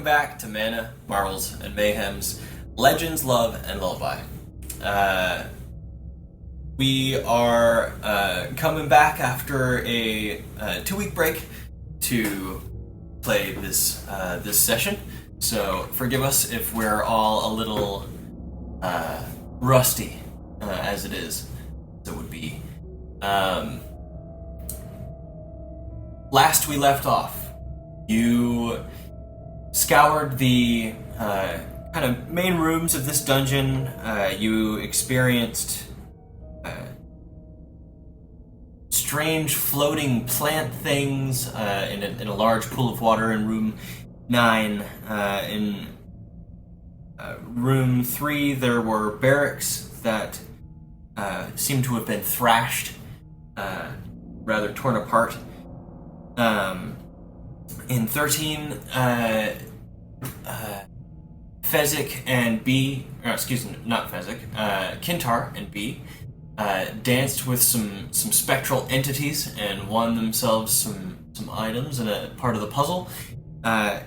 back to Mana, Marvels, and Mayhem's Legends, Love, and Lullaby. We are coming back after a 2-week break to play this session, so forgive us if we're all a little rusty, as it is. It would be. Last we left off, you scoured the kind of main rooms of this dungeon. You experienced strange floating plant things in a large pool of water in room 9. In room 3, there were barracks that seemed to have been thrashed, rather torn apart. In 13, Fezzik and B, not Fezzik, Kintar and B danced with some spectral entities and won themselves some items and a part of the puzzle.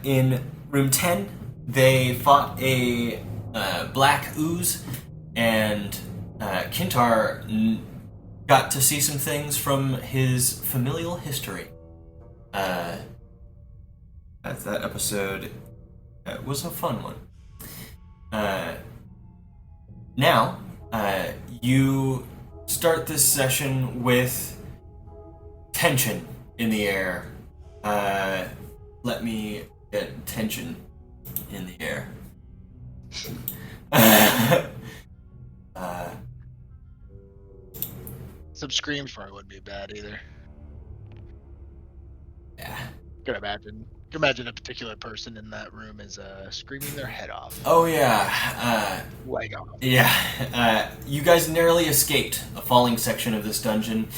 In room 10, they fought a black ooze, and Kintar got to see some things from his familial history. That episode was a fun one. Now, you start this session with tension in the air. Let me get tension in the air. Some screams probably wouldn't be bad either. Yeah. Could imagine a particular person in that room is screaming their head off. Oh yeah. Leg off. Yeah. You guys narrowly escaped a falling section of this dungeon.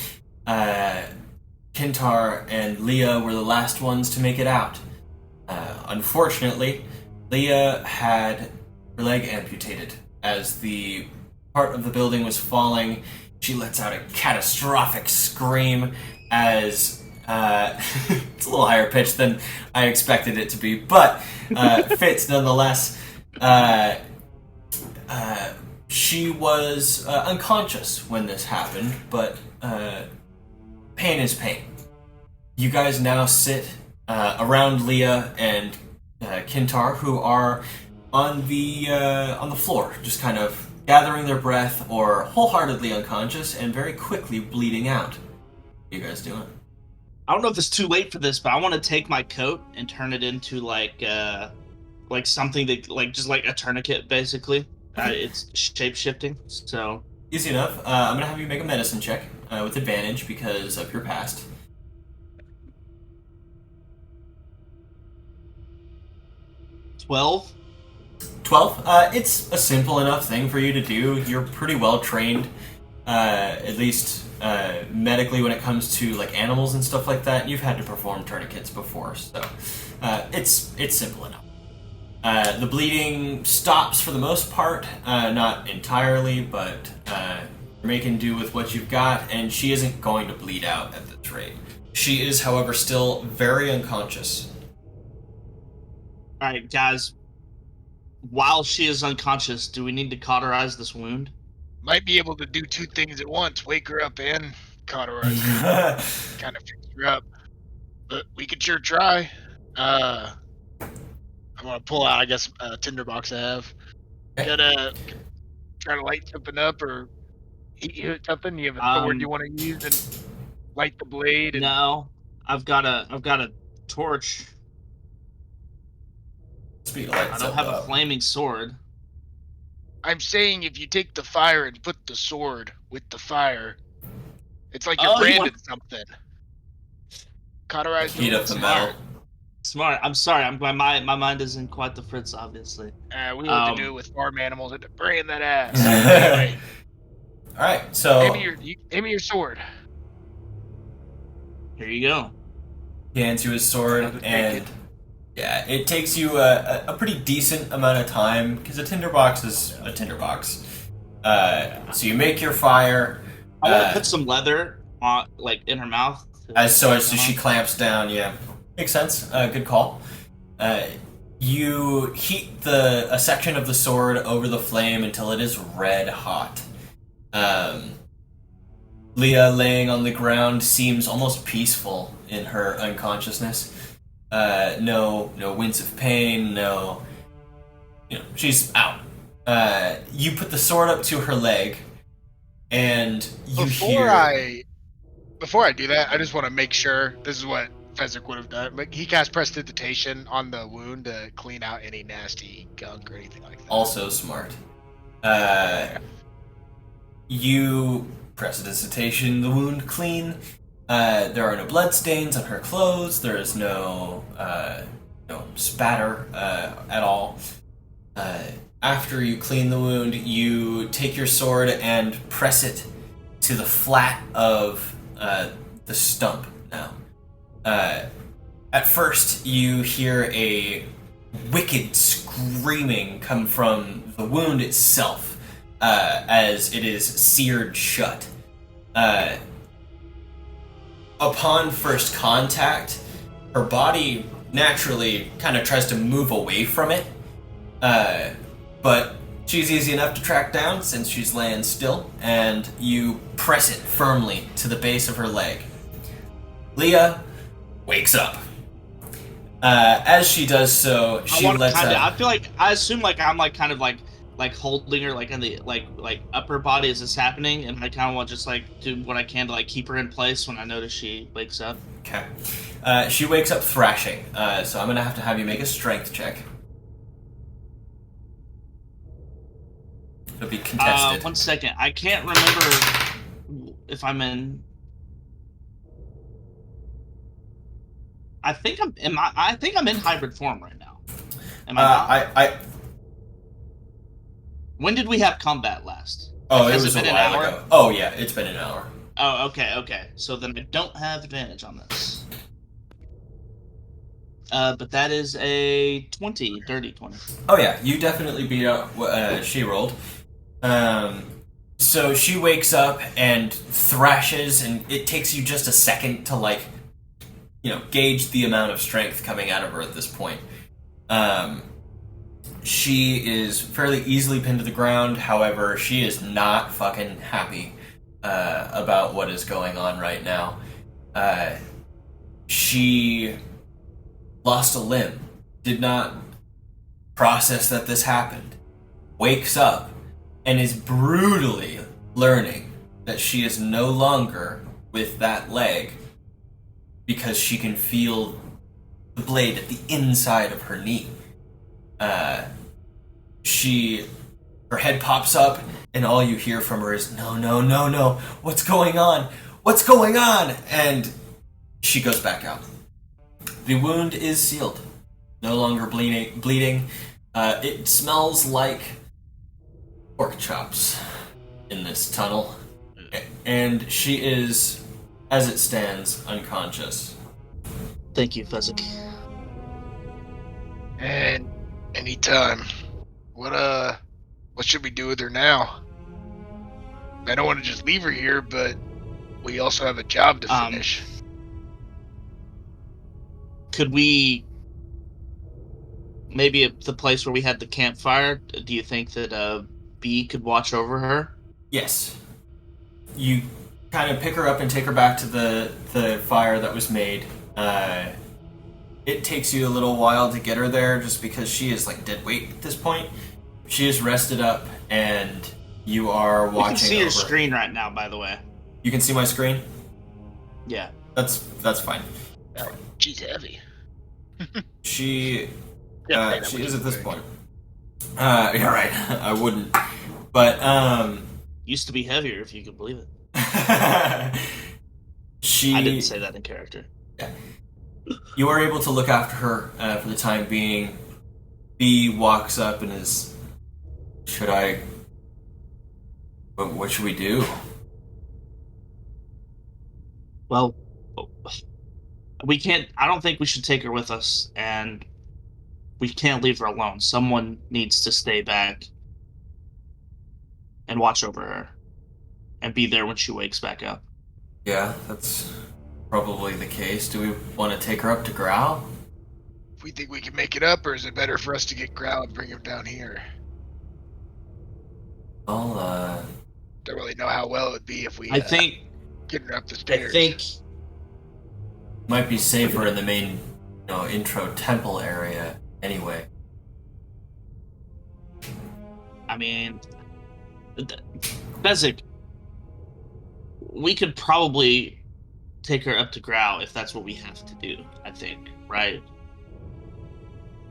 Kintar and Leah were the last ones to make it out. Unfortunately, Leah had her leg amputated. As the part of the building was falling, she lets out a catastrophic scream as it's a little higher pitched than I expected it to be, but fits nonetheless. She was unconscious when this happened, but pain is pain. You guys now sit around Leah and Kintar, who are on the floor, just kind of gathering their breath or wholeheartedly unconscious and very quickly bleeding out. What are you guys doing? I don't know if it's too late for this, but I want to take my coat and turn it into like something that just like a tourniquet, basically. It's shape shifting, so easy enough. I'm gonna have you make a medicine check with advantage because of your past. 12. 12. It's a simple enough thing for you to do. You're pretty well trained, at least medically, when it comes to like animals and stuff like that. You've had to perform tourniquets before, so it's simple enough. The bleeding stops for the most part, not entirely, but you're making do with what you've got, and she isn't going to bleed out at this rate. She is, however, still very unconscious. Alright, guys. While she is unconscious, do we need to cauterize this wound? Might be able to do two things at once: wake her up and cauterize her. Kind of fix her up. But we could sure try. I'm gonna pull out, I guess, a tinderbox I have. Gotta try to light something up or heat something. You have a sword you want to use and light the blade? And... No, I've got a torch. I don't have a flaming sword. I'm saying if you take the fire and put the sword with the fire, it's like you're branding something. Cauterize. Heat up the metal. Smart. I'm sorry. My mind isn't quite the Fritz, obviously. We have to do it with farm animals and brand that ass. Anyway. All right. So aim your sword. Here you go. He hands you his sword, and yeah, it takes you a pretty decent amount of time because a tinderbox is a tinderbox. So you make your fire. I want to put some leather on, like, in her mouth. As she clamps down. Yeah, makes sense. Good call. You heat a section of the sword over the flame until it is red hot. Leah, laying on the ground, seems almost peaceful in her unconsciousness. No wince of pain. No, she's out. You put the sword up to her leg, and you hear. Before I do that, I just want to make sure this is what Fezzik would have done. But he cast prestidigitation on the wound to clean out any nasty gunk or anything like that. Also smart. You prestidigitation the wound clean. There are no blood stains on her clothes. There is no spatter at all. After you clean the wound, you take your sword and press it to the flat of the stump now. At first, you hear a wicked screaming come from the wound itself as it is seared shut. Upon first contact, her body naturally kind of tries to move away from it, but she's easy enough to track down since she's laying still, and you press it firmly to the base of her leg. Leah wakes up. As she does so, she lets out. I feel like I assume like I'm like kind of like holding her like in the like upper body as it's happening, and I kind of want to just like do what I can to like keep her in place when I notice she wakes up. Okay. She wakes up thrashing, so I'm gonna have you make a strength check. It'll be contested. 1 second. I can't remember if I'm in. I think I'm in hybrid form right now. Am I not? When did we have combat last? Oh, it was a while ago. Oh yeah, it's been an hour. Oh, okay. So then I don't have advantage on this. But that is a 20, dirty 20. Oh yeah, you definitely beat out what she rolled. So she wakes up and thrashes, and it takes you just a second to gauge the amount of strength coming out of her at this point. She is fairly easily pinned to the ground. However, she is not fucking happy about what is going on right now. She lost a limb, did not process that this happened, wakes up, and is brutally learning that she is no longer with that leg because she can feel the blade at the inside of her knee. Her head pops up, and all you hear from her is, no, what's going on? What's going on? And she goes back out. The wound is sealed, no longer bleeding. It smells like pork chops in this tunnel, and she is, as it stands, unconscious. Thank you, Fezzik. And anytime. What should we do with her now? I don't want to just leave her here, but we also have a job to finish. Could we maybe at the place where we had the campfire? Do you think that B could watch over her? Yes. You kind of pick her up and take her back to the fire that was made. It takes you a little while to get her there just because she is like dead weight at this point. She is rested up, and you are watching over. You can see your screen right now, by the way. You can see my screen? Yeah. That's fine. Oh, she's heavy. She is at this point. Yeah, right. I wouldn't. But, used to be heavier, if you could believe it. I I didn't say that in character. Yeah. You are able to look after her for the time being. B walks up and is... What should we do? Well, we can't... I don't think we should take her with us, and we can't leave her alone. Someone needs to stay back and watch over her and be there when she wakes back up. Yeah, that's probably the case. Do we want to take her up to Grau? We think we can make it up, or is it better for us to get Growl and bring him down here? I'll Don't really know how well it would be if we I think get her up the I stairs. think might be safer in the main, intro temple area anyway. I mean, Bezic, we could probably take her up to Growl if that's what we have to do. I think, right?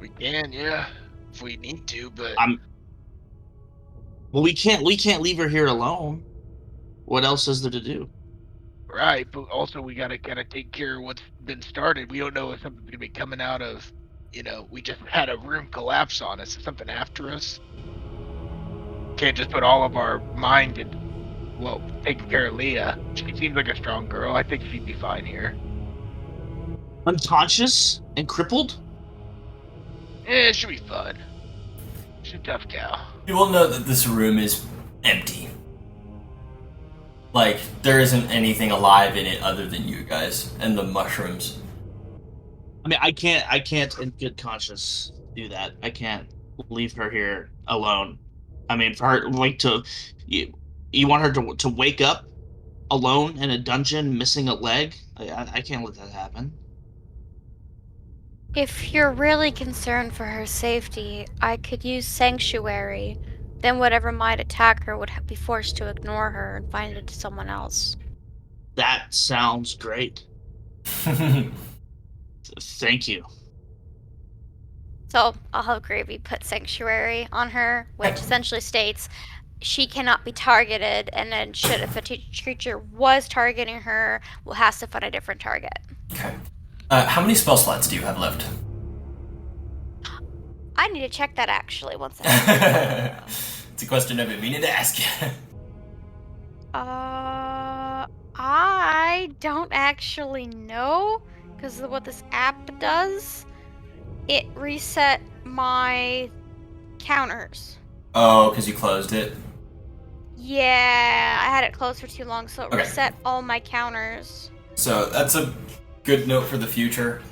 We can, yeah, if we need to, but Well, we can't leave her here alone. What else is there to do? right. But also, we gotta kind of take care of what's been started. We don't know if something's gonna be coming out of. We just had a room collapse on us. Is something after us? Can't just put all of our mind in, taking care of Leah. She seems like a strong girl. I think she'd be fine here. Unconscious and crippled? It should be fun. She's a tough cow. You will know that this room is empty. Like, there isn't anything alive in it other than you guys and the mushrooms. I mean, I can't in good conscience do that. I can't leave her here alone. I mean, for her, you want her to wake up alone in a dungeon, missing a leg? I can't let that happen. If you're really concerned for her safety, I could use Sanctuary. Then whatever might attack her would be forced to ignore her and find it to someone else. That sounds great. Thank you. So I'll have Gravy put Sanctuary on her, which essentially states she cannot be targeted, and then if a creature was targeting her, has to find a different target. Okay. How many spell slots do you have left? I need to check that actually. One second. It's a question I've been meaning to ask you. I don't actually know, because of what this app does. It reset my counters. Oh, because you closed it? Yeah, I had it closed for too long, so it Okay. reset all my counters. So that's a good note for the future.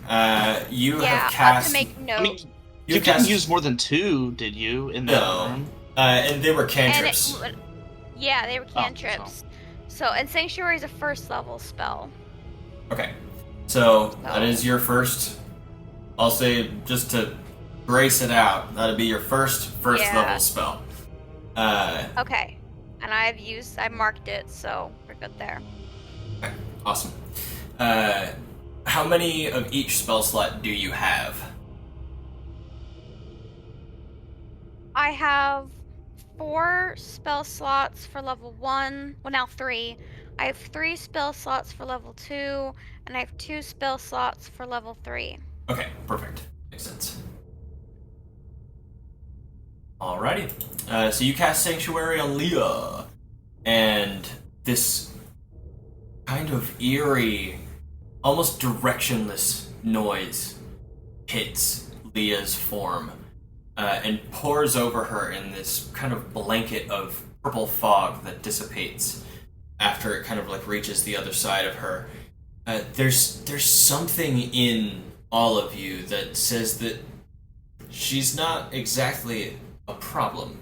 You have I'll cast. have to make note. I mean, you couldn't use more than 2, did you? In that No. room? And they were cantrips. Yeah, they were cantrips. And Sanctuary is a first level spell. Okay. So that is your first. I'll say, just to brace it out, that'd be your first level spell. Okay. And I marked it, so we're good there. Okay, awesome. How many of each spell slot do you have? I have 4 spell slots for level 1. Well, now 3. I have 3 spell slots for level 2, and I have 2 spell slots for level 3. Okay, perfect. Makes sense. Alrighty. So you cast Sanctuary on Leah, and this kind of eerie, almost directionless noise hits Leah's form and pours over her in this kind of blanket of purple fog that dissipates after it kind of like reaches the other side of her. There's something in all of you that says that she's not exactly a problem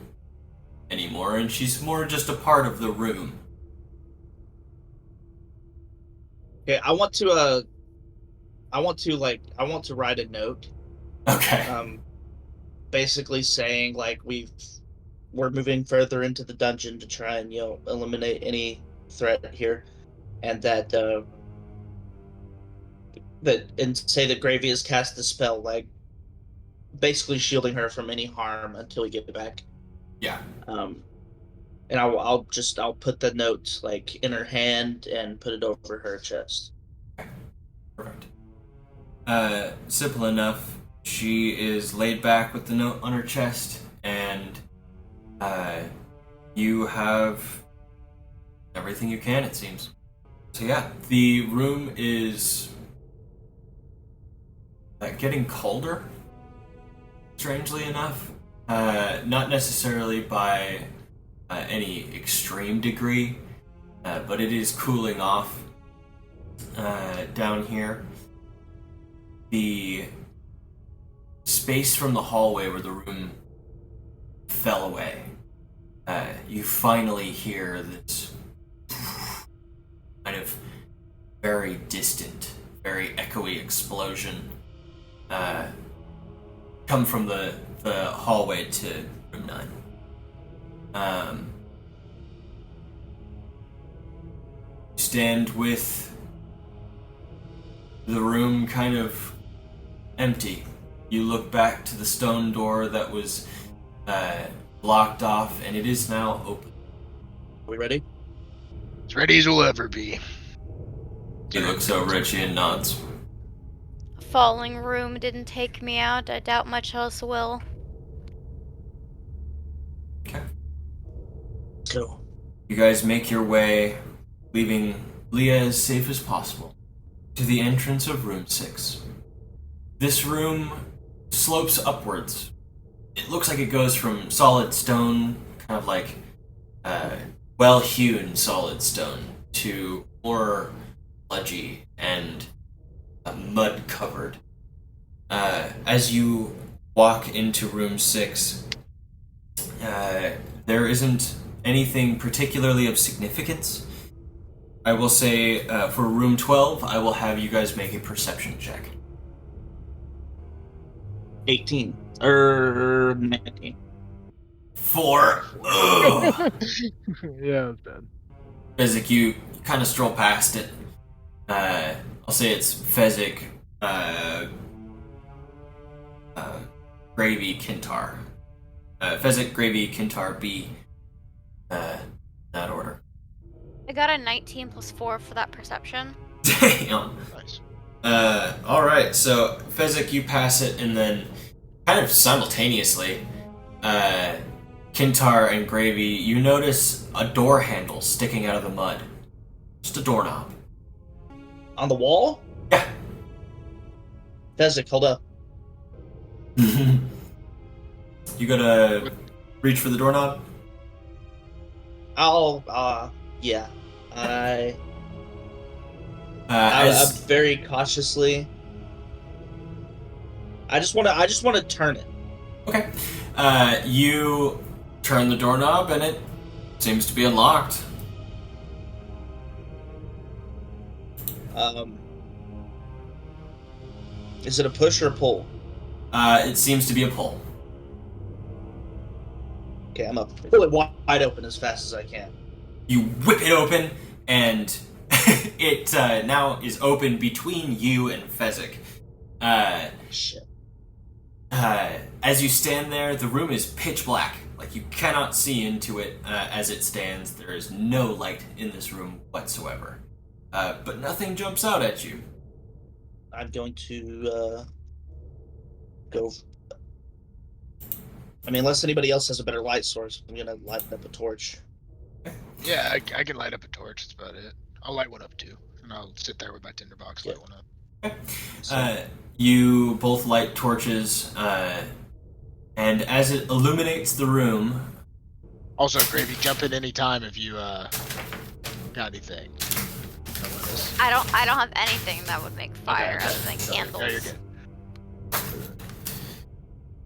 anymore, and she's more just a part of the room. Okay, I want to write a note. Okay. Basically saying like we're moving further into the dungeon to try and eliminate any threat here, and that and say that Gravy has cast the spell, like basically shielding her from any harm until we get back. Yeah. And I'll put the note like in her hand and put it over her chest. Perfect. Simple enough. She is laid back with the note on her chest, and you have everything you can, it seems. So yeah, the room is getting colder, strangely enough. Not necessarily by any extreme degree, but it is cooling off down here. The space from the hallway where the room fell away, you finally hear this kind of very distant, very echoey explosion come from the hallway to room 9. Stand with the room kind of empty. You look back to the stone door that was blocked off, and it is now open. Are we ready? As ready as we'll ever be. He looks over at you and nods. A falling room didn't take me out. I doubt much else will. Okay. Let's go. You guys make your way, leaving Leah as safe as possible, to the entrance of room 6. This room slopes upwards. It looks like it goes from solid stone, kind of like well-hewn solid stone, to more sludgy and mud-covered. As you walk into room 6, there isn't anything particularly of significance. I will say, for room 12, I will have you guys make a perception check. 18. 19. 4. Ugh. Yeah, it's bad. Fezzik, you kind of stroll past it. I'll say it's Fezzik, Gravy, Kintar. Fezzik, Gravy, Kintar, B. That order. I got a 19 plus 4 for that perception. Damn. Nice. Alright, so Fezzik, you pass it, and then kind of simultaneously, Kintar and Gravy, you notice a door handle sticking out of the mud. Just a doorknob. On the wall? Yeah. Fezzik, hold up. You gotta reach for the doorknob? Yeah. I'm As very cautiously. I just want to turn it. Okay. You turn the doorknob and it seems to be unlocked. Is it a push or a pull? It seems to be a pull. Okay, I'm gonna pull it wide open as fast as I can. You whip it open, and it now is open between you and Fezzik. Shit. As you stand there, the room is pitch black. Like, you cannot see into it as it stands. There is no light in this room whatsoever. But nothing jumps out at you. I'm going to go. I mean, unless anybody else has a better light source, I'm gonna light up a torch. Yeah, I can light up a torch. That's about it. I'll light one up too, and I'll sit there with my tinderbox, light one up. You both light torches, and as it illuminates the room... Also, Gravy, jump in any time if you got anything. I don't have anything that would make fire Okay. other than candles. No, you're good.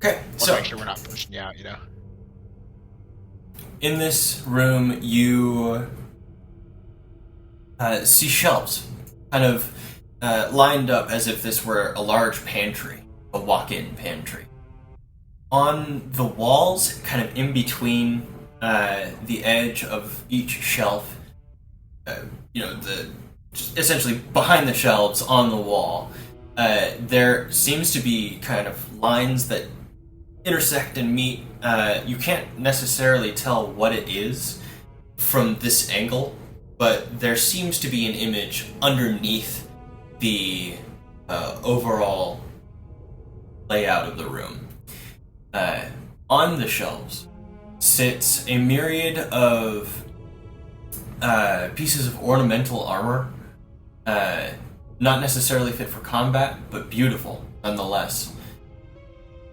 Okay, Want so... to make sure we're not pushing you out, you know? In this room, you see shelves kind of lined up as if this were a large pantry, a walk-in pantry. On the walls, kind of in between the edge of each shelf, just essentially behind the shelves on the wall, there seems to be kind of lines that intersect and meet. You can't necessarily tell what it is from this angle, but there seems to be an image underneath the overall layout of the room. On the shelves sits a myriad of pieces of ornamental armor, not necessarily fit for combat, but beautiful nonetheless.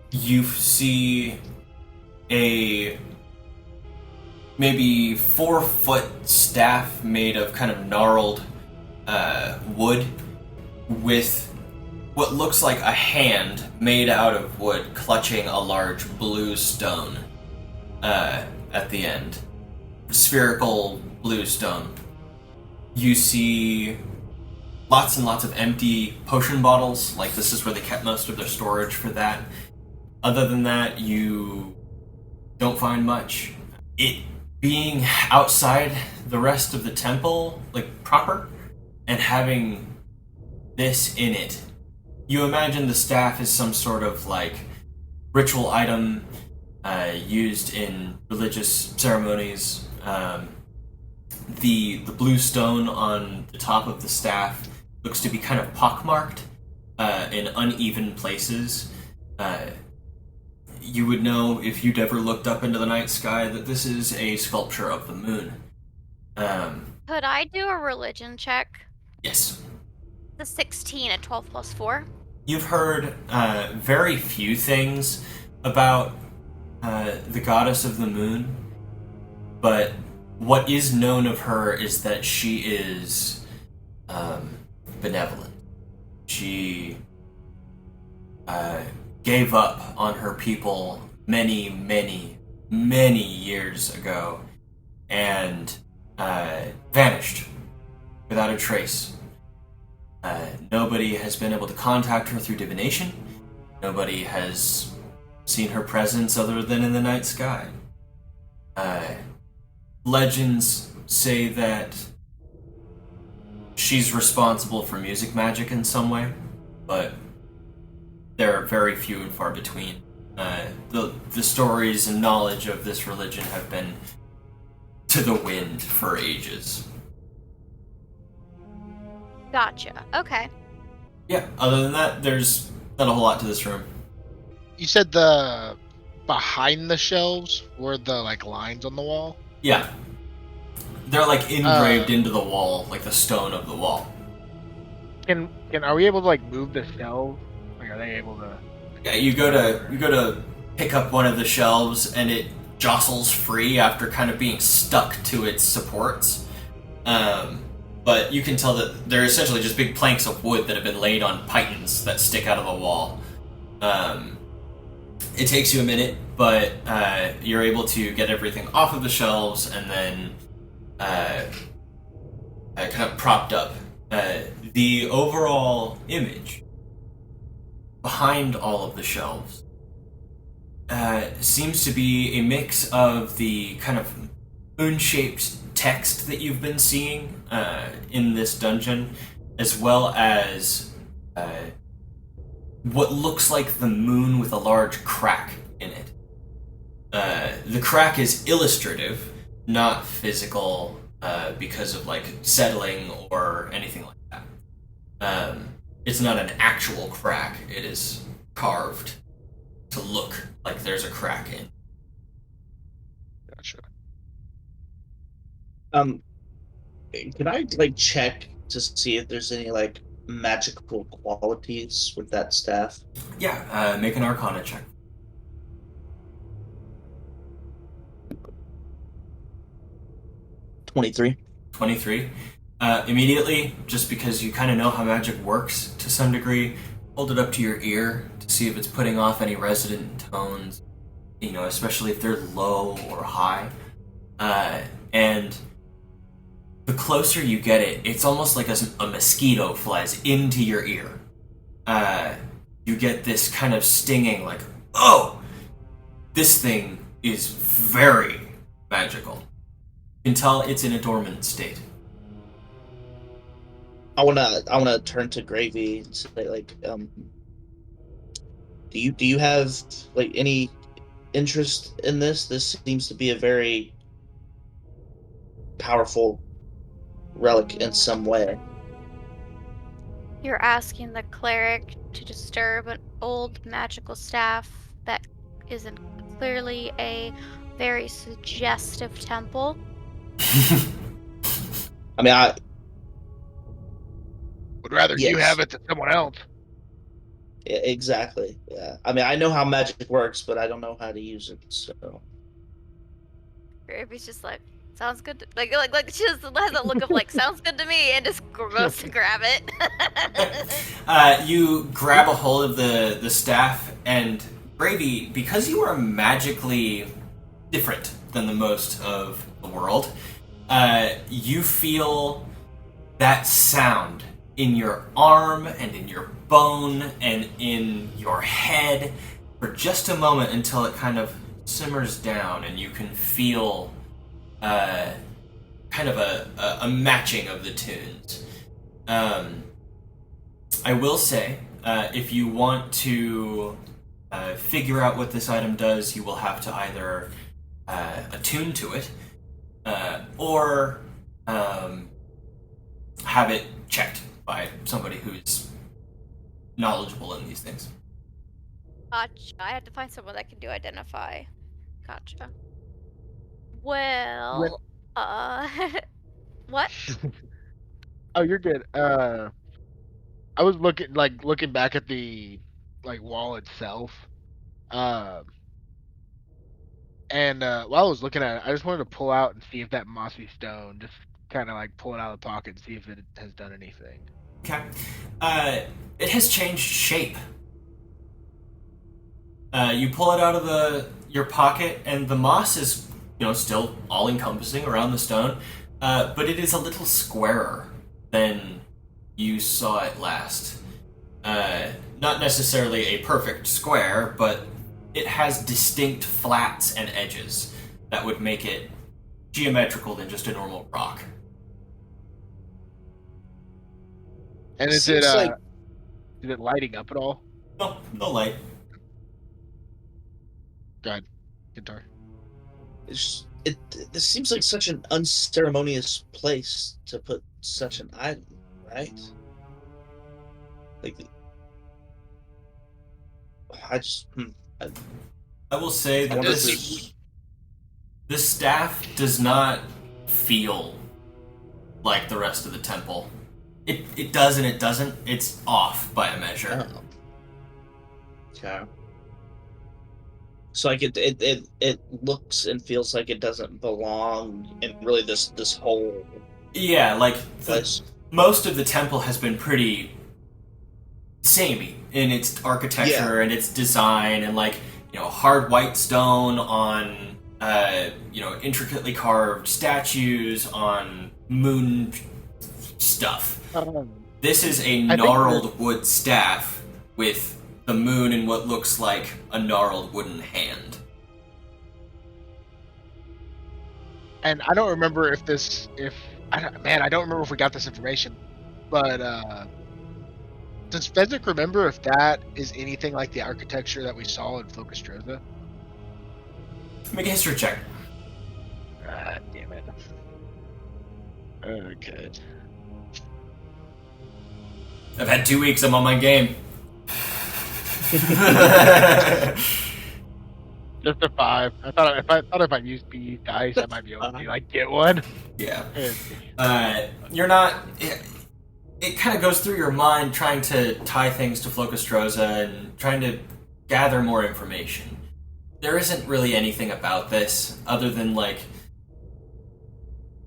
You see a maybe 4-foot staff made of kind of gnarled wood with what looks like a hand made out of wood clutching a large blue stone at the end. Spherical blue stone. You see lots and lots of empty potion bottles, like this is where they kept most of their storage for that. Other than that, you don't find much. It being outside the rest of the temple, like proper, and having this in it, you imagine the staff is some sort of like ritual item used in religious ceremonies. The blue stone on the top of the staff looks to be kind of pockmarked in uneven places. You would know if you'd ever looked up into the night sky that this is a sculpture of the moon. Could I do a religion check? Yes. The 16 at 12 plus 4. You've heard very few things about the goddess of the moon, but what is known of her is that she is benevolent. She gave up on her people many, many, many years ago and vanished without a trace. Nobody has been able to contact her through divination. Nobody has seen her presence other than in the night sky. Legends say that she's responsible for music magic in some way, but there are very few and far between. The stories and knowledge of this religion have been to the wind for ages. Gotcha. Okay. Yeah, other than that, there's not a whole lot to this room. You said the behind the shelves were the like lines on the wall. Yeah. They're like engraved into the wall, like the stone of the wall. Are we able to like move the shelves? Like, are they able to? Yeah, you go to pick up one of the shelves and it jostles free after kind of being stuck to its supports. But you can tell that they're essentially just big planks of wood that have been laid on pythons that stick out of the wall. It takes you a minute, but you're able to get everything off of the shelves and then kind of propped up. The overall image behind all of the shelves seems to be a mix of the kind of moon-shaped text that you've been seeing in this dungeon, as well as what looks like the moon with a large crack in it. The crack is illustrative, not physical, because of like settling or anything like that. It's not an actual crack, it is carved to look like there's a crack in. Gotcha. Can I like check to see if there's any like magical qualities with that staff? Yeah, make an Arcana check. 23. 23. Immediately, just because you kind of know how magic works to some degree, hold it up to your ear to see if it's putting off any resonant tones, you know, especially if they're low or high. And the closer you get it, it's almost like a mosquito flies into your ear. You get this kind of stinging, like, oh, this thing is very magical. You can tell it's in a dormant state. I wanna turn to Gravy and say like, do you have like any interest in this? This seems to be a very powerful relic in some way. You're asking the cleric to disturb an old magical staff that is clearly a very suggestive temple. I mean, I Would rather you Yes. have it than someone else. exactly. Yeah. I mean, I know how magic works, but I don't know how to use it. So Ruby's just like, Sounds good. Like she just has that look of like, sounds good to me, and just goes to grab it. You grab a hold of the staff, and Gravy, because you are magically different than the most of the world, you feel that sound in your arm and in your bone and in your head for just a moment until it kind of simmers down and you can feel kind of a matching of the tunes. I will say, if you want to figure out what this item does, you will have to either attune to it or have it checked by somebody who's knowledgeable in these things. Gotcha. I had to find someone that can do identify. Gotcha. Well, what? Oh, you're good. I was looking back at the wall itself. And while I was looking at it, I just wanted to pull out and see if that mossy stone, just kind of like pull it out of the pocket and see if it has done anything. Okay. It has changed shape. You pull it out of your pocket, and the moss is, still all-encompassing around the stone, but it is a little squarer than you saw it last. Not necessarily a perfect square, but it has distinct flats and edges that would make it geometrical than just a normal rock. And is it lighting up at all? No light. Go ahead, guitar. This seems like such an unceremonious place to put such an item, right? Like, I will say that this staff does not feel like the rest of the temple. It does and it doesn't. It's off by a measure. Oh. Okay. So like it looks and feels like it doesn't belong in really this whole. Yeah, like place. Most of the temple has been pretty samey in its architecture and its design, and hard white stone on intricately carved statues on moon stuff. This is a gnarled wood staff with the moon and what looks like a gnarled wooden hand. And I don't remember I don't remember if we got this information, but does Fezzik remember if that is anything like the architecture that we saw in Flocastroza? Make a history check. Ah, damn it. Okay. I've had 2 weeks. I'm on my game. Just a 5. I thought if I used B dice, I might be able to get one. Yeah. You're not. It kind of goes through your mind trying to tie things to Flocastroza and trying to gather more information. There isn't really anything about this other than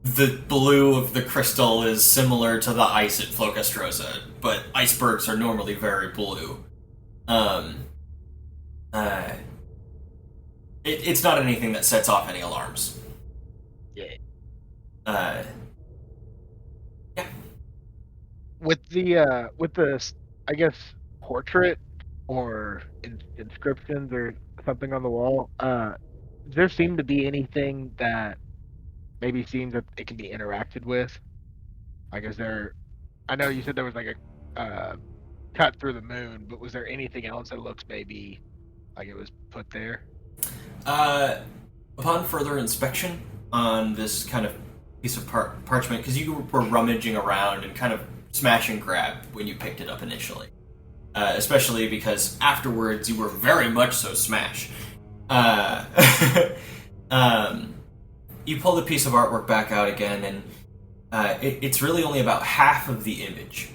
the blue of the crystal is similar to the ice at Flocastroza, but icebergs are normally very blue. It's not anything that sets off any alarms. Yeah. Yeah. With the I guess portrait or inscriptions or something on the wall, does there seem to be anything that maybe seems that it can be interacted with? Like, I know you said there was a cut through the moon, but was there anything else that looks maybe like it was put there? Upon further inspection on this kind of piece of parchment, because you were rummaging around and kind of smash and grab when you picked it up initially, especially because afterwards you were very much so smash. You pull the piece of artwork back out again, and it's really only about half of the image.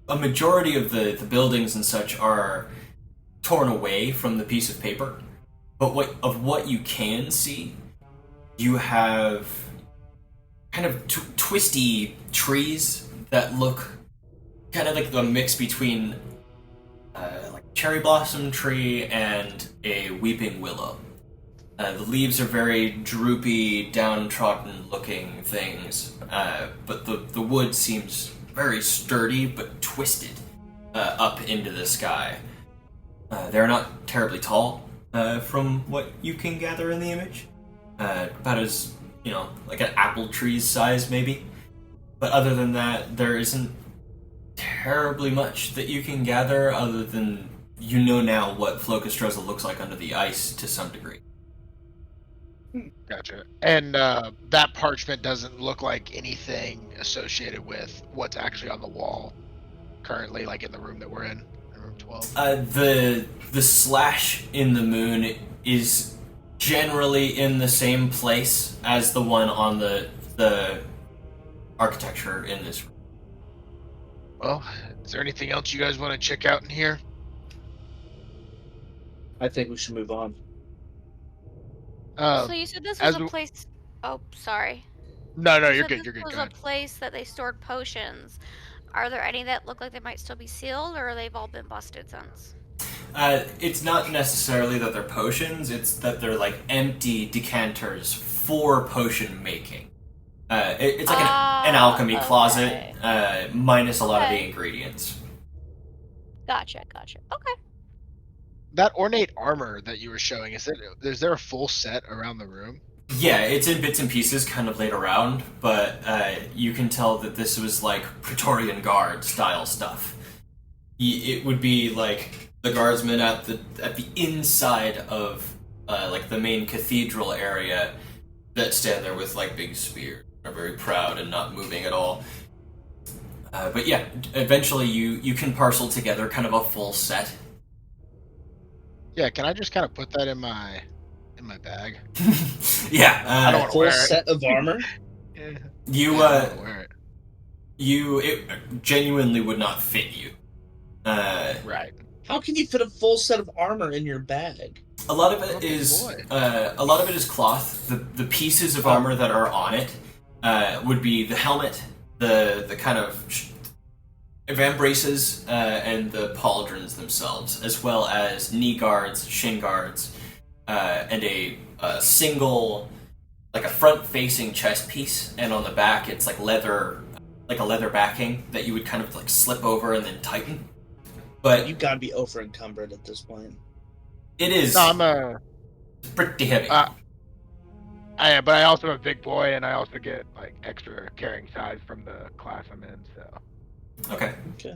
A majority of the buildings and such are torn away from the piece of paper, but what you can see, you have kind of twisty trees that look kind of like the mix between like cherry blossom tree and a weeping willow. The leaves are very droopy, downtrodden looking things, but the wood seems very sturdy but twisted up into the sky. They're not terribly tall, from what you can gather in the image. About as, like an apple tree's size, maybe. But other than that, there isn't terribly much that you can gather other than you know now what Flocustroza looks like under the ice to some degree. Gotcha. And that parchment doesn't look like anything associated with what's actually on the wall currently, like in the room that we're in room 12. The slash in the moon is generally in the same place as the one on the architecture in this room. Well, is there anything else you guys want to check out in here? I think we should move on. So you said this was as a w- place. Oh, sorry. No, You you're said good. this You're good. was Go a ahead. place that they stored potions. Are there any that look like they might still be sealed, or they've all been busted since? It's not necessarily that they're potions, it's that they're like empty decanters for potion making. It's like an alchemy closet, minus a lot of the Okay. ingredients. Gotcha. Okay. That ornate armor that you were showing, is there a full set around the room? Yeah, it's in bits and pieces, kind of laid around, but you can tell that this was like Praetorian Guard style stuff. It would be like the guardsmen at the inside of like the main cathedral area that stand there with like big spears, are very proud and not moving at all. But yeah, eventually you can parcel together kind of a full set. Yeah, can I just kind of put that in my bag? Yeah, I don't want to Full wear set of armor. it. you I don't wanna wear it. it genuinely would not fit you. Right. How can you fit a full set of armor in your bag? A lot of Oh, it big is boy. a lot of it is cloth. The pieces of armor that are on it would be the helmet, the kind of vambraces, and the pauldrons themselves, as well as knee guards, shin guards, and a single, like a front-facing chest piece, and on the back it's like leather, like a leather backing that you would kind of like slip over and then tighten. But You gotta be over encumbered at this point. it is No, I'm pretty heavy. but I also am a big boy, and I also get like extra carrying size from the class I'm in. So Okay. Okay.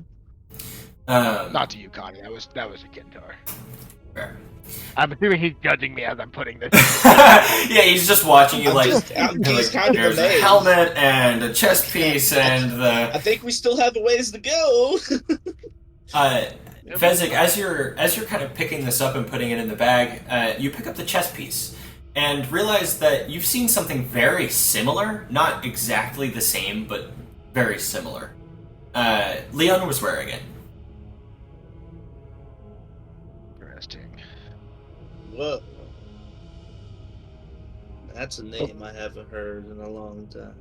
not to you, Connie. That was a Kintar. Fair. I'm assuming he's judging me as I'm putting this. Yeah, he's just watching you I'm like, just kind of there's a amazed. helmet and a chest piece and the I think we still have a ways to go. Fezzik, as you're kind of picking this up and putting it in the bag, you pick up the chest piece and realize that you've seen something very similar, not exactly the same, but very similar. Leon was wearing it. Interesting. Whoa. That's a name I haven't heard in a long time.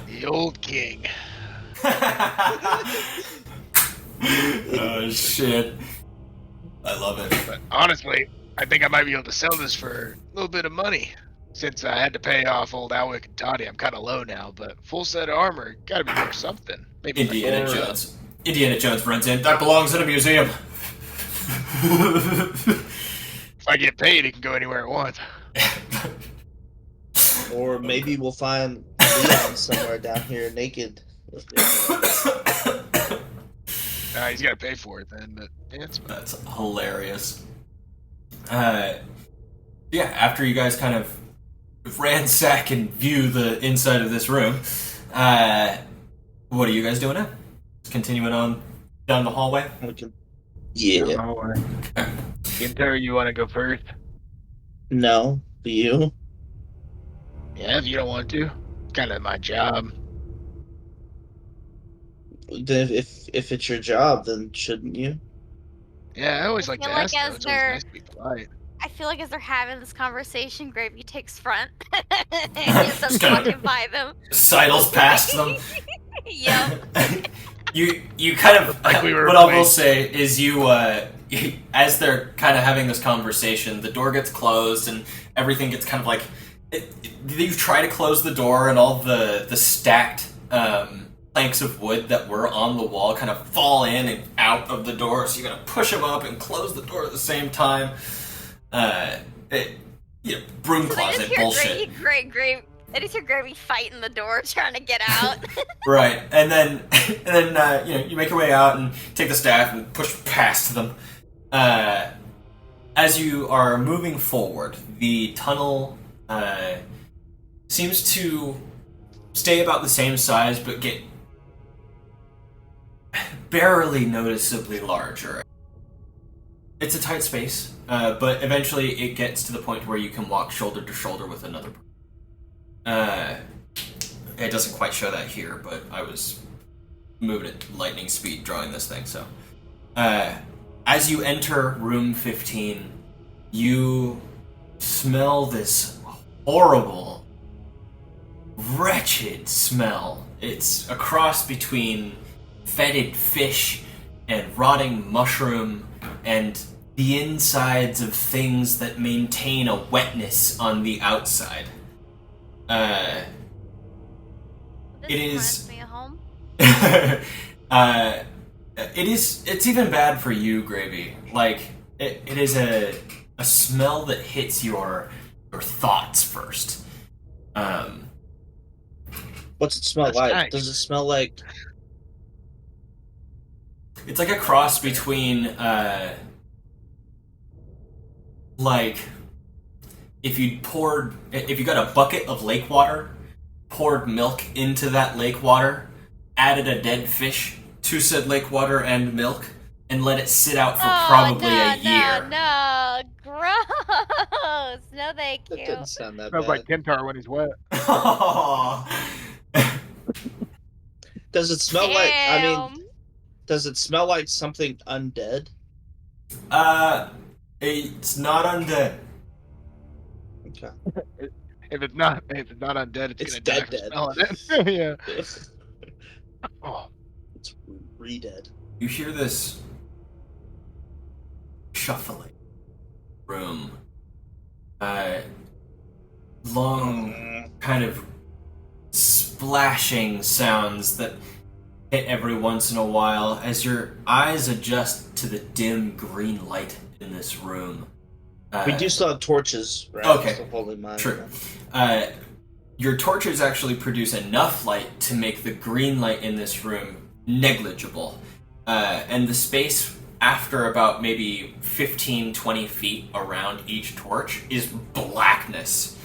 The old king. Oh shit! I love it. But honestly, I think I might be able to sell this for a little bit of money. Since I had to pay off old Alwick and Toddy, I'm kind of low now, but full set of armor, gotta be worth something. Maybe it's like Indiana $4. Jones. Indiana Jones runs in. That belongs in a museum. If I get paid, it can go anywhere it wants. Or maybe we'll find Leon somewhere down here naked. He's got to pay for it then, but yeah, it's fine. That's hilarious. Yeah, after you guys kind of ransack and view the inside of this room, what are you guys doing now? Continuing on down the hallway? Yeah. Kintar, you want to go first? No. Do you? Yeah, if you don't want to, it's kind of my job. Then if it's your job, then shouldn't you? Yeah, I always like to feel like ask. Though. as It's always they're- nice to be polite. I feel like as they're having this conversation, Gravy takes front and just Just starts kinda- walking by them. Sidles past them. Yep. You kind of Like we were what I will playing. say is you as they're kind of having this conversation, the door gets closed and everything gets kind of like you try to close the door and all the stacked planks of wood that were on the wall kind of fall in and out of the door, so you gotta push them up and close the door at the same time. Broom closet bullshit. I just hear Gravy fighting the door, trying to get out. Right, and then you make your way out and take the staff and push past them. As you are moving forward, the tunnel seems to stay about the same size, but get barely noticeably larger. It's a tight space, but eventually it gets to the point where you can walk shoulder to shoulder with another person. It doesn't quite show that here, but I was moving at lightning speed drawing this thing, so. As you enter room 15, you smell this horrible, wretched smell. It's a cross between fetid fish and rotting mushroom and the insides of things that maintain a wetness on the outside. This It reminds is- me of home. It's even bad for you, Gravy. Like, it is a smell that hits your thoughts first. What's it smell That's like? nice. Does it smell like? It's like a cross between, like, if you got a bucket of lake water, poured milk into that lake water, added a dead fish to said lake water and milk, and let it sit out for probably a year. No, gross. No, thank That you. doesn't sound that Smells bad. like Kentar when he's wet. Does it smell like? I mean, Damn. does it smell like something undead? It's not undead. Okay. If it's not undead, it's It's gonna die dead from dead. smelling it. Yeah. It's Oh, re-dead. You hear this shuffling room. Long kind of splashing sounds that hit every once in a while as your eyes adjust to the dim green light in this room. We do still have torches, right? Okay. So hold in mind. True. Your torches actually produce enough light to make the green light in this room negligible. And the space after about maybe 15, 20 feet around each torch is blackness.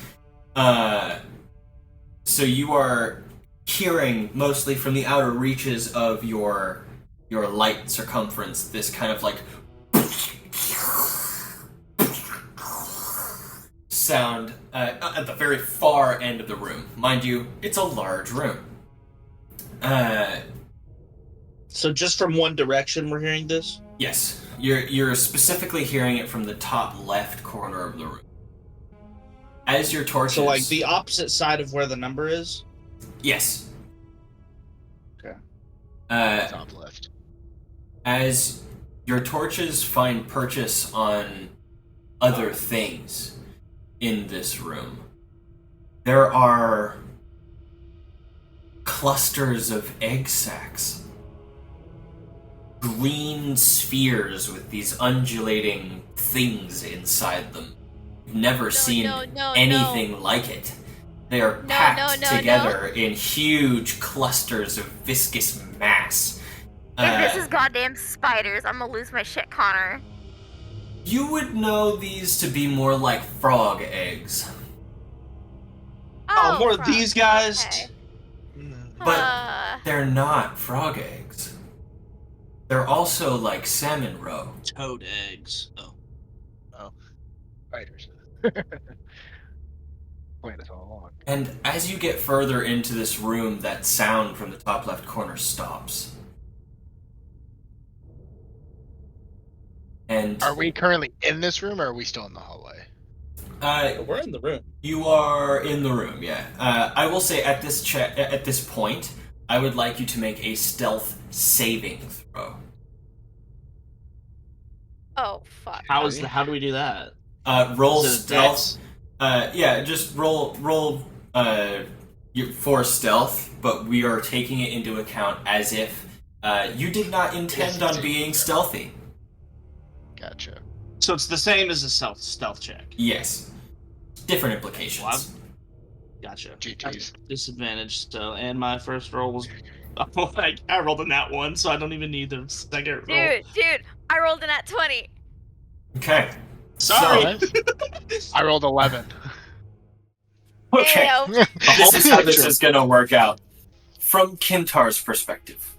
So you are hearing mostly from the outer reaches of your light circumference this kind of like sound at the very far end of the room. Mind you, it's a large room. So just from one direction, we're hearing this. Yes, you're specifically hearing it from the top left corner of the room. As your torches, So like the opposite side of where the number is. yes. Okay. top left. As your torches find purchase on other things in this room, there are clusters of egg sacs. Green spheres with these undulating things inside them. You've never seen anything like it. They are packed together in huge clusters of viscous mass. If this is goddamn spiders, I'm gonna lose my shit, Connor. You would know these to be more like frog eggs. Oh, more of frog. these guys. Okay. But they're not frog eggs. They're also like salmon roe. Toad eggs. Oh. Spiders. Playing us all along. And as you get further into this room, that sound from the top left corner stops. And Are we currently in this room, or are we still in the hallway? We're in the room. You are in the room, yeah. I will say at this point, I would like you to make a stealth saving throw. Oh fuck. How do we do that? Roll Is it a stealth. dex? Yeah, just roll for stealth, but we are taking it into account as if you did not intend on being stealthy. Gotcha. So it's the same as a stealth check. Yes. Different implications. Well, gotcha. GG's. Disadvantage. So, and my first roll was. Oh, I rolled in that one, so I don't even need the second roll. Dude, I rolled in at 20. Okay. Sorry. I rolled 11. Okay. Ayo. This is how this is going to work out. From Kintar's perspective,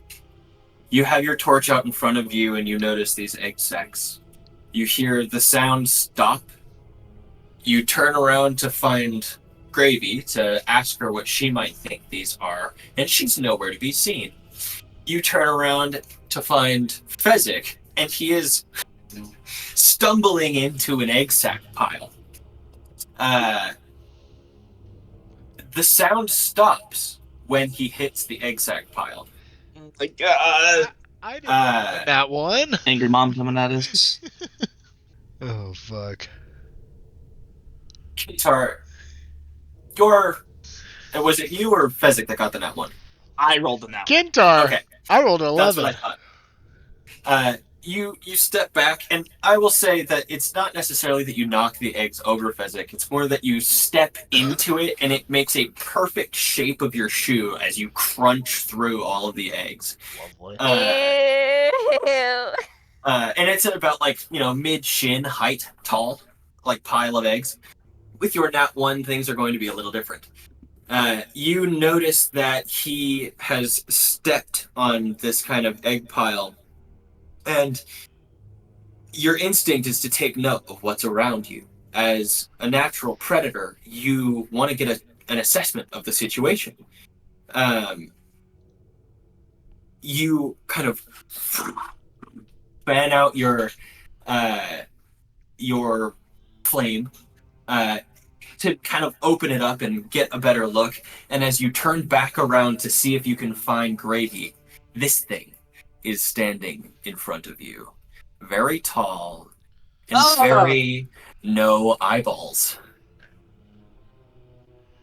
you have your torch out in front of you and you notice these egg sacs. You hear the sound stop. You turn around to find Gravy to ask her what she might think these are, and she's nowhere to be seen. You turn around to find Fezzik, and he is stumbling into an egg sac pile. The sound stops when he hits the egg sac pile. Oh my god. I didn't know that one. Angry mom coming at us. Oh, fuck. Kintar, was it you or Fezzik that got the nat one? I rolled in that one. Kintar. Okay. I rolled an That's 11. what I thought. You step back, and I will say that it's not necessarily that you knock the eggs over, Fezzik. It's more that you step into it, and it makes a perfect shape of your shoe as you crunch through all of the eggs. Lovely. Ew. And it's at about mid-shin height, tall, pile of eggs. With your nat one, things are going to be a little different. You notice that he has stepped on this kind of egg pile. And your instinct is to take note of what's around you. As a natural predator, you want to get an assessment of the situation. You kind of fan out your flame to kind of open it up and get a better look. And as you turn back around to see if you can find Gravy, this thing is standing in front of you. Very tall and very no eyeballs.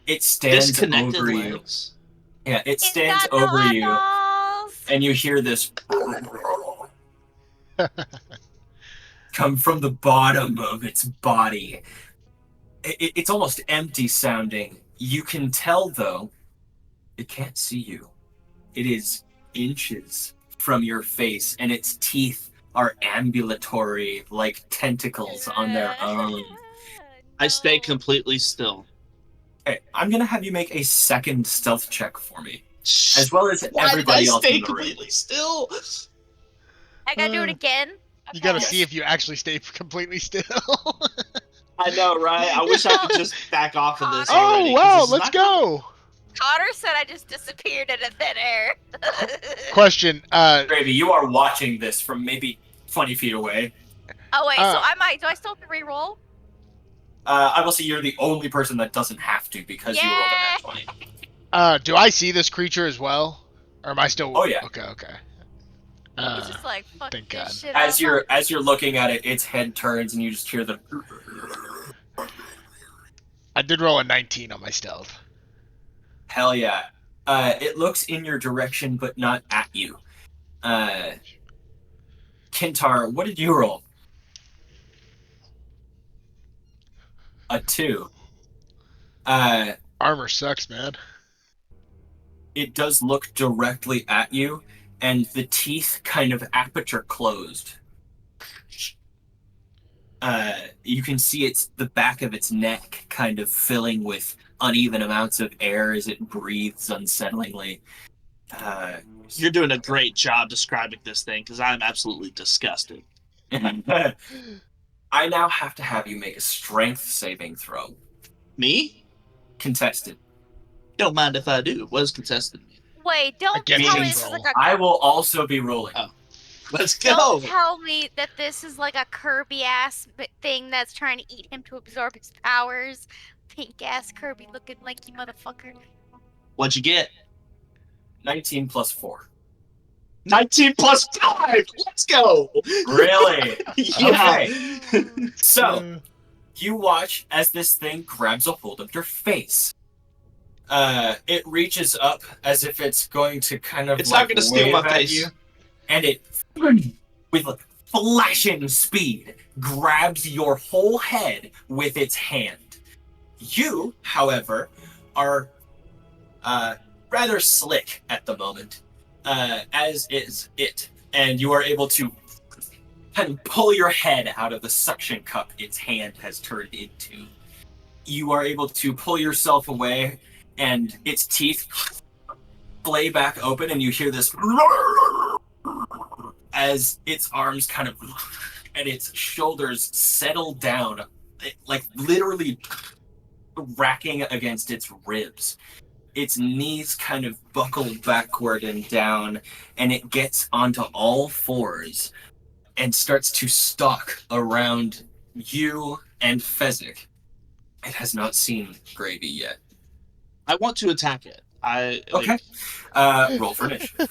It stands Disconnected over you. legs. Yeah, it It's stands got no over you, eyeballs. and you hear this come from the bottom of its body. It's almost empty sounding. You can tell, though, it can't see you. It is inches from your face, and its teeth are ambulatory, like tentacles on their own. I stay completely still. Okay, I'm gonna have you make a second stealth check for me, as well as Why everybody did I else stay in the room. completely still? I gotta do it again. You gotta Okay. see if you actually stay completely still. I know, right? I wish I could just back off of this Oh, already. 'cause wow, this is let's not- go. Cotter said I just disappeared into thin air. Question. Gravy, you are watching this from maybe 20 feet away. Oh wait, so do I still have to re-roll? I will say you're the only person that doesn't have to because you rolled a nat 20. Do I see this creature as well? Or am I still... Oh, yeah. Okay. He's just like, fuck thank this God. shit As up. you're looking at it, its head turns and you just hear the... I did roll a 19 on my stealth. Hell yeah. It looks in your direction, but not at you. Kintar, what did you roll? A 2. Armor sucks, man. It does look directly at you, and the teeth kind of aperture closed. You can see the back of its neck kind of filling with uneven amounts of air as it breathes unsettlingly. You're doing a great job describing this thing because I'm absolutely disgusted. I now have to have you make a strength saving throw. Me? Contested. Don't mind if I do. What is contested? Wait, don't Against tell me means this is control. like a I will also be rolling. Oh. Let's go. Don't tell me that this is like a Kirby-ass thing that's trying to eat him to absorb his powers. Pink-ass Kirby-looking lanky motherfucker. What'd you get? 19 plus 4. 19 plus 5. Let's go. Really? Yeah. Okay. So, you watch as this thing grabs a hold of your face. It reaches up as if it's going to kind of It's not gonna steal my wave at face. you, and it, with flashing speed, grabs your whole head with its hand. You, however, are rather slick at the moment, as is it, and you are able to kind of pull your head out of the suction cup its hand has turned into. You are able to pull yourself away, and its teeth flay back open, and you hear this as its arms kind of and its shoulders settle down, like literally racking against its ribs. Its knees kind of buckle backward and down, and it gets onto all fours and starts to stalk around you and Fezzik. It has not seen Gravy yet. I want to attack it. Okay. Roll for initiative.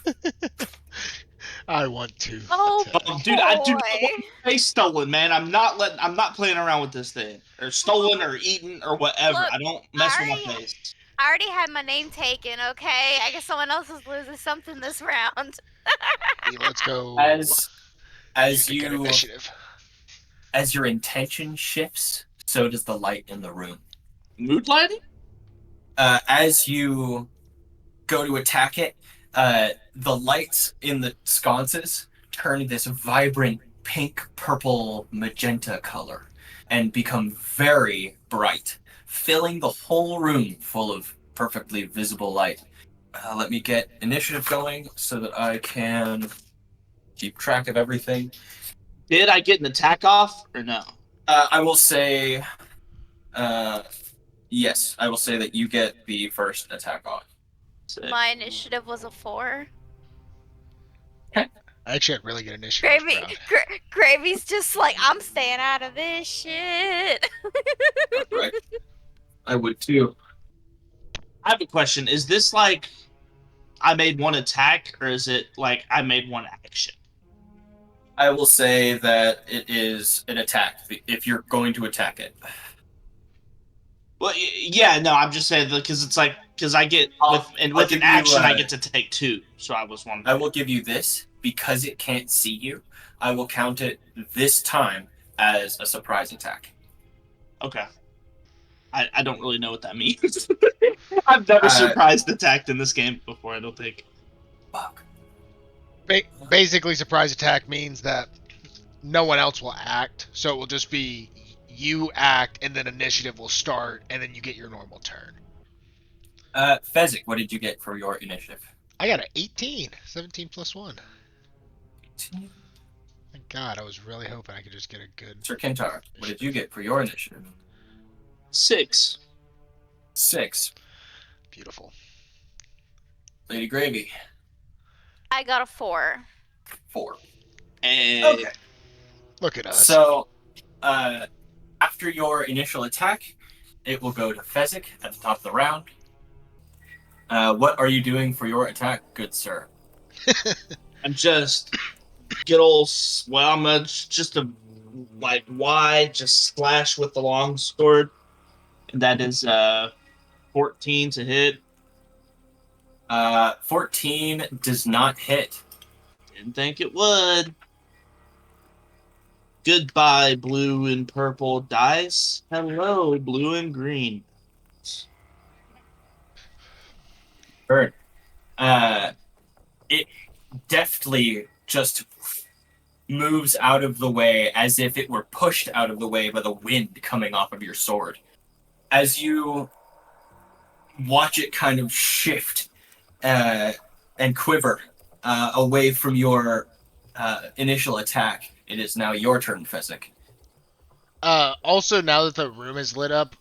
I want to. Oh, attack. Dude, I do not boy. want my face stolen, man. I'm not playing around with this thing. Or stolen or eaten or whatever. Look, I don't mess with my alright. face. I already had my name taken, okay? I guess someone else is losing something this round. Hey, let's go. As Music and you initiative. as your intention shifts, so does the light in the room. Mood lighting? As you go to attack it, the lights in the sconces turn this vibrant pink, purple, magenta color and become very bright, filling the whole room full of perfectly visible light. Let me get initiative going so that I can keep track of everything. Did I get an attack off or no? I will say, yes, I will say that you get the first attack off. Sick. My initiative was a 4. I actually had really good initiative. Gravy, Gravy's just like, I'm staying out of this shit. Right? I would too. I have a question. Is this like I made one attack, or is it like I made one action? I will say that it is an attack if you're going to attack it. Well, yeah, no, I'm just saying because I get with I'll an give you, action I get to take 2. So I was wondering. I will give you this because it can't see you. I will count it this time as a surprise attack. Okay. I don't really know what that means. I've never surprised attacked in this game before, I don't think. Fuck. Basically, surprise attack means that no one else will act, so it will just be you act, and then initiative will start, and then you get your normal turn. Fezzik, what did you get for your initiative? I got an 18. 17 plus 1. 18. Thank God, I was really hoping I could just get a good... Sir Kentar, what did you get for your initiative? 6. 6. Beautiful. Lady Gravy, I got a 4. 4. And Okay. Look at us. So, after your initial attack, it will go to Fezzik at the top of the round. What are you doing for your attack, good sir? I'm just good old. Well, I'm just a like wide, just slash with the long sword, and that is 14 to hit. 14 does not hit. Didn't think it would. Goodbye, blue and purple dice. Hello, blue and green. Bird. It deftly just moves out of the way as if it were pushed out of the way by the wind coming off of your sword. As you watch it kind of shift and quiver away from your initial attack, it is now your turn, Fezzik. Also, now that the room is lit up,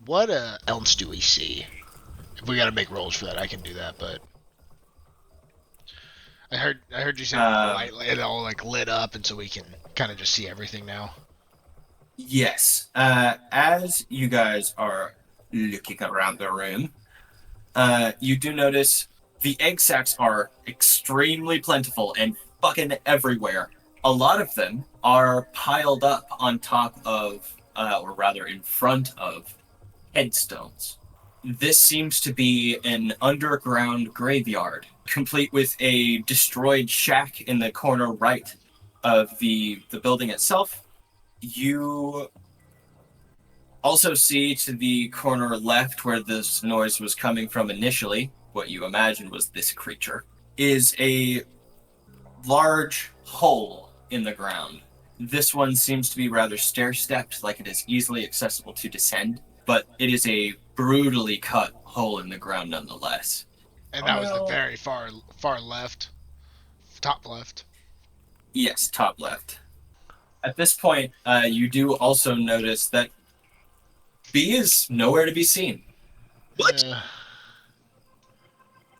what else do we see? If we gotta make rolls for that, I can do that, but... I heard you say the light it all like lit up, and so we can kind of just see everything now. Yes. As you guys are looking around the room, you do notice the egg sacs are extremely plentiful and fucking everywhere. A lot of them are piled up on top of, or rather in front of, headstones. This seems to be an underground graveyard, complete with a destroyed shack in the corner right of the building itself. You also see to the corner left where this noise was coming from initially, what you imagine was this creature, is a large hole in the ground. This one seems to be rather stair-stepped, like it is easily accessible to descend, but it is a brutally cut hole in the ground nonetheless. And that was the very far left, top left. Yes, top left. At this point, you do also notice that B is nowhere to be seen. What?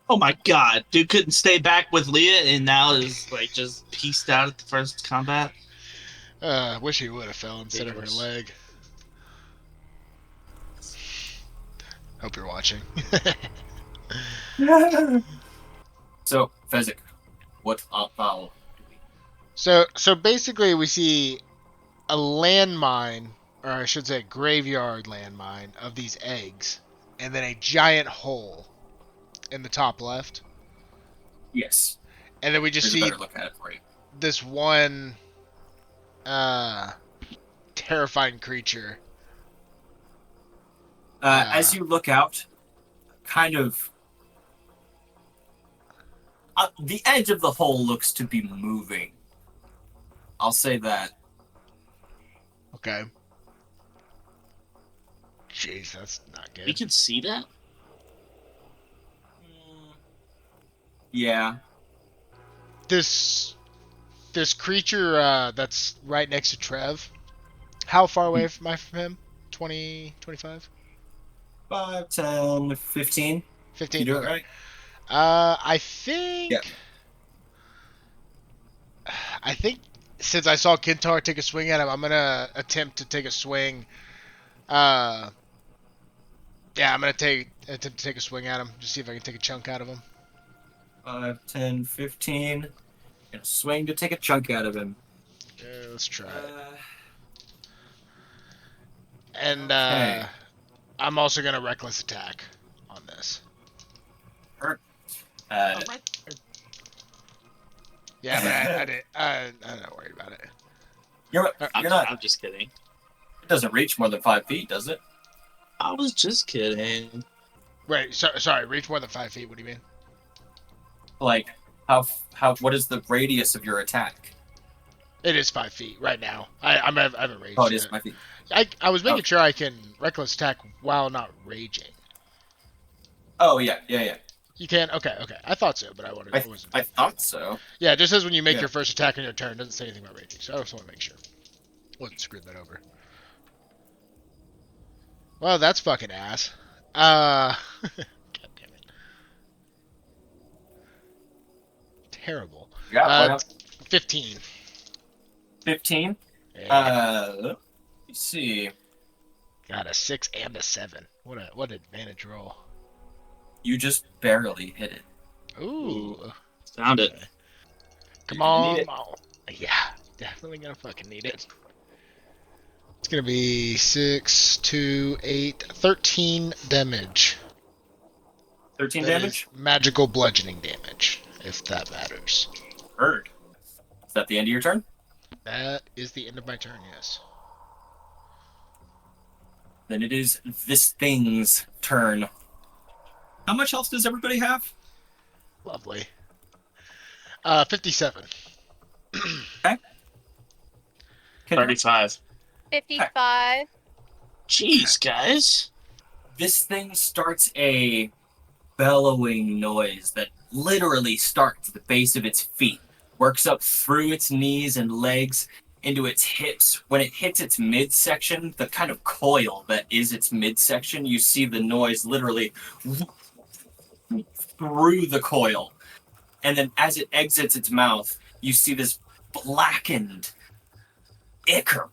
Oh my god, dude couldn't stay back with Leah and now is like just pieced out at the first combat. Wish he would have fell instead of her leg. Hope you're watching. So, Fezzik, what about? So basically, we see a landmine, or I should say, graveyard landmine of these eggs, and then a giant hole in the top left. Yes. And then we just Here's a see better look at it for you. this one terrifying creature. As you look out, kind of, the edge of the hole looks to be moving. I'll say that. Okay. Jeez, that's not good. We can see that? Yeah. This creature that's right next to Trev, how far away am I from him? 20, 25? 5, 10, 15. 15. You do okay. it right? I think... Yeah. I think since I saw Kintar take a swing at him, I'm going to attempt to take a swing. Yeah, I'm going to attempt to take a swing at him. Just see if I can take a chunk out of him. 5, 10, 15. Gonna swing to take a chunk out of him. Let's try it. And okay. I'm also going to reckless attack on this. Yeah, but I'm not worried about it. You're not. I'm just kidding. It doesn't reach more than 5 feet, does it? I was just kidding. Wait, sorry, reach more than 5 feet. What do you mean? Like, how? What is the radius of your attack? It is 5 feet right now. I haven't raged. Oh, it is yet. 5 feet. I was making sure I can reckless attack while not raging. Oh yeah. You can? Okay. I thought so, but I wasn't. I thought so. Yeah, it just says when you make Yeah. your first attack on your turn. It doesn't say anything about raging, so I just want to make sure. Wasn't screwed that over. Well, that's fucking ass. God damn it. Terrible. Yeah. 15. 15. Yeah. Let me see. Got a 6 and a 7. What advantage roll. You just barely hit it. Ooh. Found it. Come You're gonna on. need it. Yeah, definitely gonna fucking need it. It's gonna be 6, 2, 8, 13 damage. 13 That damage? is magical bludgeoning damage, if that matters. Heard. Is that the end of your turn? That is the end of my turn, yes. Then it is this thing's turn. How much health does everybody have? Lovely. 57. Okay. 35. 55. Jeez, guys. This thing starts a bellowing noise that literally starts at the base of its feet, works up through its knees and legs into its hips. When it hits its midsection, the kind of coil that is its midsection, you see the noise literally through the coil. and then as it exits its mouth, you see this blackened ichor,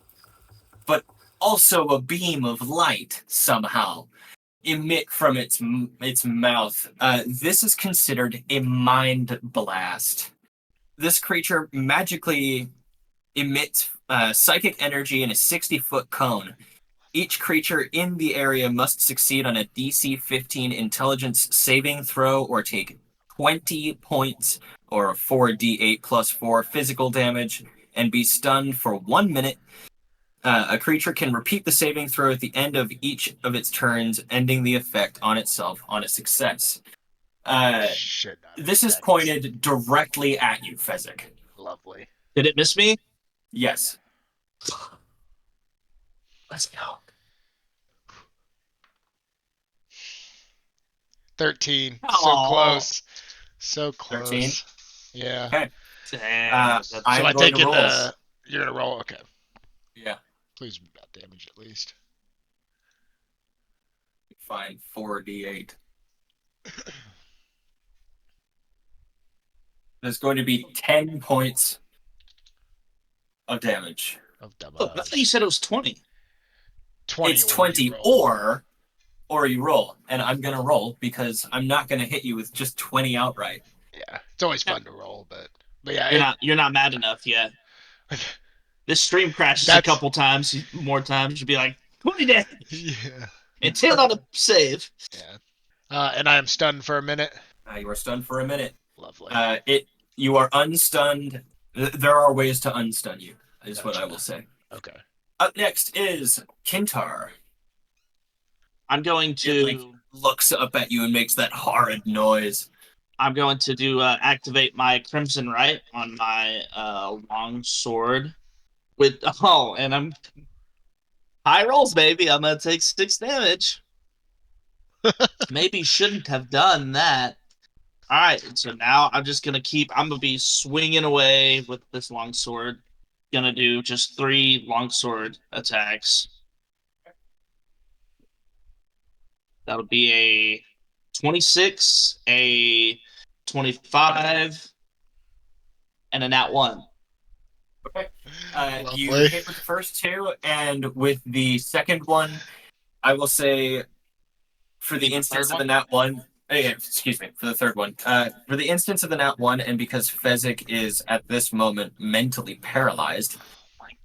but also a beam of light somehow emit from its mouth. This is considered a mind blast. This creature magically emits psychic energy in a 60-foot cone. Each creature in the area must succeed on a DC 15 intelligence saving throw or take 20 points or 4d8 plus 4 physical damage and be stunned for 1 minute. A creature can repeat the saving throw at the end of each of its turns, ending the effect on itself on a success. Should not This is affect. pointed directly at you, Fezzik. Lovely. Did it miss me? Yes. Let's go. 13. So Aw. close. So close. 13? Yeah. Okay. Damn. So I'm I going take to it. roll. You're gonna roll. Okay. Yeah. Please be about damage at least. Fine. 4d8. There's going to be 10 points of damage. Of Oh, I damage. thought you said it was 20. 20. It's or you 20 roll. or you roll. And I'm going to roll because I'm not going to hit you with just 20 outright. Yeah. It's always fun to roll, but yeah. You're not mad enough yet. This stream crashes a That's- couple times, more times. You'll be like, 20 damage. Yeah. It's hit on a save. Yeah. And I am stunned for a minute. You are stunned for a minute. Lovely. You are unstunned. There are ways to unstun you, is what I will say. Okay. Up next is Kintar. I'm going to It looks up at you and makes that horrid noise. I'm going to do activate my Crimson Right on my long sword with and I'm high rolls, baby. I'm gonna take 6 damage. Maybe shouldn't have done that. All right, so now I'm gonna be swinging away with this long sword. Gonna do just 3 longsword attacks. That'll be a 26, a 25, and a nat 1. Okay. You Lovely. hit with the first 2, and with the second one, I will say, for the instance of the nat 1, excuse me, for the third one, for the instance of the nat 1, and because Fezzik is at this moment mentally paralyzed,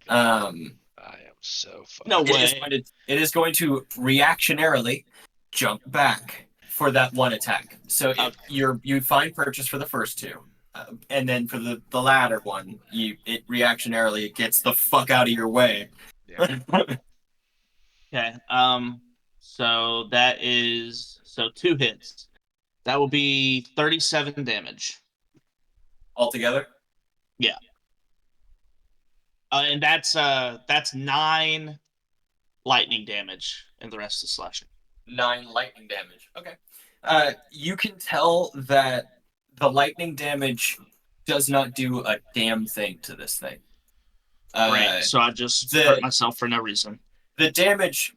Oh my God. I am so fucked. No way. it is going to reactionarily jump back for that one attack. So you find purchase for the first 2. And then for the latter one, it reactionarily gets the fuck out of your way. Yeah. Okay. So that is 2 hits. That will be 37 damage. Altogether? Yeah. And that's 9 lightning damage, and the rest is slashing. 9 lightning damage. Okay. You can tell that the lightning damage does not do a damn thing to this thing. Right. So I just hurt myself for no reason. The damage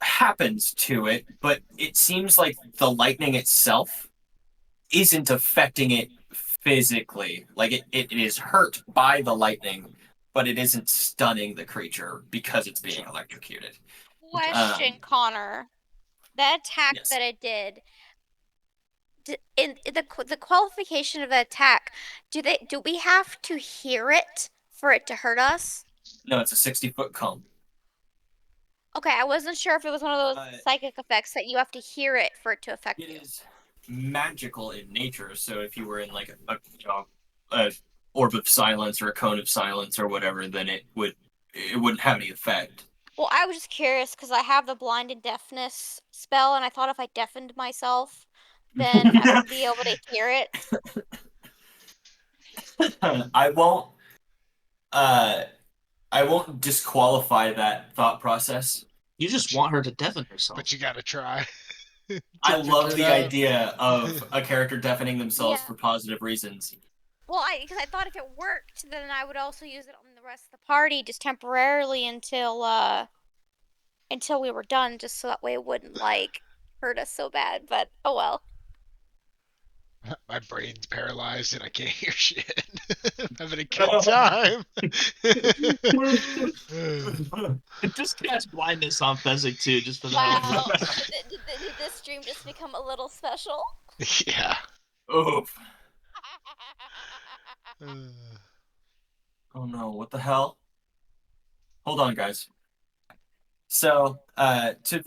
happens to it, but it seems like the lightning itself isn't affecting it physically. Like it is hurt by the lightning, but it isn't stunning the creature because it's being electrocuted. Question, Connor. That attack Yes. that it did, in the qualification of the attack, do we have to hear it for it to hurt us? No, it's a 60-foot cone. Okay, I wasn't sure if it was one of those psychic effects that you have to hear it for it to affect you. It is magical in nature, so if you were in like a orb of silence or a cone of silence or whatever, then it wouldn't have any effect. Well, I was just curious because I have the blind and deafness spell, and I thought if I deafened myself, then I would be able to hear it. I won't disqualify that thought process. You just want her to deafen herself. But you gotta try. I love the it out. idea of a character deafening themselves Yeah. for positive reasons. Well, because I thought if it worked, then I would also use it on the rest of the party just temporarily until we were done, just so that way it wouldn't like hurt us so bad. But oh well. My brain's paralyzed and I can't hear shit. I'm having a good time. Just cast blindness on Fezzik too, just for that. Wow. Did this stream just become a little special? Yeah. Oof. Oh no, what the hell? Hold on, guys. So, to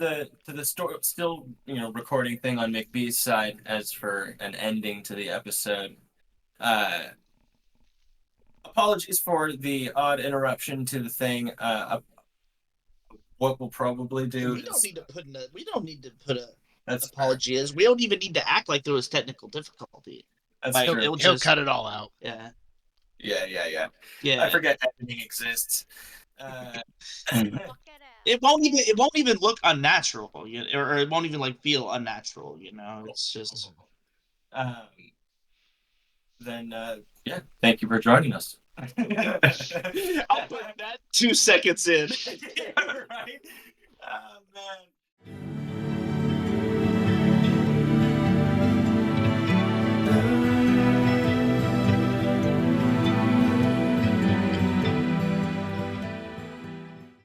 the story, still, recording thing on McBee's side as for an ending to the episode. Uh, Apologies for the odd interruption to the thing. What we'll probably do We don't is need to put in a. We don't need to put a that's apology is. We don't even need to act like there was technical difficulty. that's Like, true. it'll He'll just cut it all out. yeah. Yeah. Yeah. I forget editing exists. It won't even look unnatural, or it won't even like feel unnatural. It's just. Then yeah, thank you for joining us. I'll put that 2 seconds in.